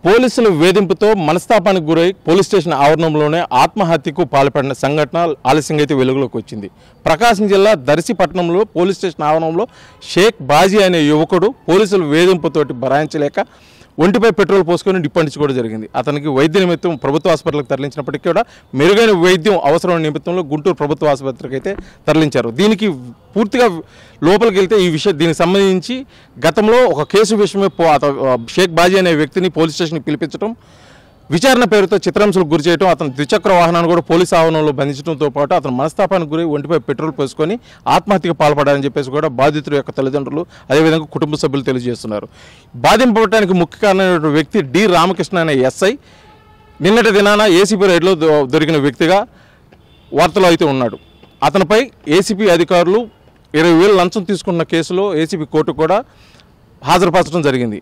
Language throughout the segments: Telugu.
పోలీసుల వేధింపుతో మనస్తాపానికి గురై పోలీస్ స్టేషన్ ఆవరణంలోనే ఆత్మహత్యకు పాల్పడిన సంఘటన ఆలస్యంగా అయితే వెలుగులోకి వచ్చింది. ప్రకాశం జిల్లా దర్శి పట్టణంలో పోలీస్ స్టేషన్ ఆవరణంలో షేక్ బాజీ అనే యువకుడు పోలీసుల వేధింపుతోటి భరాయించలేక ఒంటిపై పెట్రోల్ పోసుకొని నిప్పండించుకోవడం జరిగింది. అతనికి వైద్య నిమిత్తం ప్రభుత్వ ఆసుపత్రికి తరలించినప్పటికీ కూడా మెరుగైన వైద్యం అవసరమైన నిమిత్తంలో గుంటూరు ప్రభుత్వ ఆసుపత్రికి అయితే తరలించారు. దీనికి పూర్తిగా లోపలికి వెళ్తే దీనికి సంబంధించి గతంలో ఒక కేసు విషయమే షేక్ బాజీ అనే వ్యక్తిని పోలీస్ స్టేషన్కి పిలిపించడం, విచారణ పేరుతో చిత్రహింసలకు గురి చేయడం, అతను ద్విచక్ర వాహనాన్ని కూడా పోలీసు ఆవరణంలో బంధించడంతో పాటు అతను మనస్తాపానికి గురై ఒంటిపై పెట్రోల్ పోసుకొని ఆత్మహత్యకు పాల్పడాలని చెప్పేసి కూడా బాధితుల యొక్క తల్లిదండ్రులు అదేవిధంగా కుటుంబ సభ్యులు తెలియజేస్తున్నారు. బాధింపబడటానికి ముఖ్య కారణమైన వ్యక్తి డి రామకృష్ణ అనే ఎస్ఐ నిన్నటి దినాన ఏసీపీ రైడ్లో దొరికిన వ్యక్తిగా వార్తలో అయితే ఉన్నాడు. అతనిపై ఏసీపీ అధికారులు 20,000 లంచం తీసుకున్న కేసులో ఏసీపీ కోర్టు కూడా హాజరుపరచడం జరిగింది.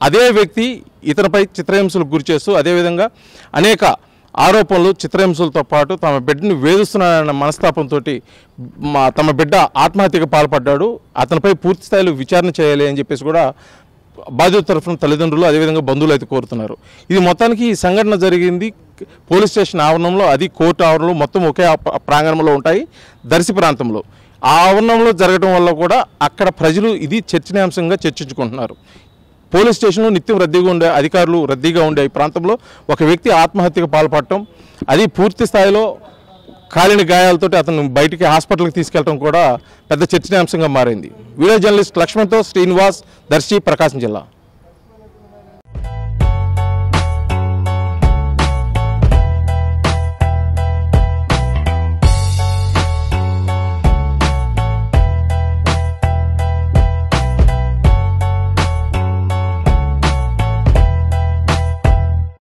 అదే వ్యక్తి ఇతనిపై చిత్రహింసలకు గురి చేస్తూ అదేవిధంగా అనేక ఆరోపణలు చిత్రహింసలతో పాటు తమ బిడ్డను వేధిస్తున్నాడన్న మనస్తాపంతో తమ బిడ్డ ఆత్మహత్యకు పాల్పడ్డాడు, అతనిపై పూర్తి స్థాయిలో విచారణ చేయాలి అని చెప్పేసి కూడా బాధితుల తరఫున తల్లిదండ్రులు అదేవిధంగా బంధువులు అయితే కోరుతున్నారు. ఇది మొత్తానికి ఈ సంఘటన జరిగింది పోలీస్ స్టేషన్ ఆవరణంలో, అది కోర్టు ఆవరణలో, మొత్తం ఒకే ప్రాంగణంలో ఉంటాయి దర్శి ప్రాంతంలో. ఆ ఆవరణంలో జరగడం వల్ల కూడా అక్కడ ప్రజలు ఇది చర్చనీయాంశంగా చర్చించుకుంటున్నారు. పోలీస్ స్టేషన్లో నిత్యం రద్దీగా ఉండే అధికారులు రద్దీగా ఉండే ఈ ప్రాంతంలో ఒక వ్యక్తి ఆత్మహత్యకు పాల్పడటం, అది పూర్తి స్థాయిలో కాలిన గాయాలతో అతను బయటికి హాస్పిటల్కి తీసుకెళ్లడం కూడా పెద్ద చర్చనీయాంశంగా మారింది. వీడియో జర్నలిస్ట్ లక్ష్మణ్తో శ్రీనివాస్, దర్శి, ప్రకాశం జిల్లా.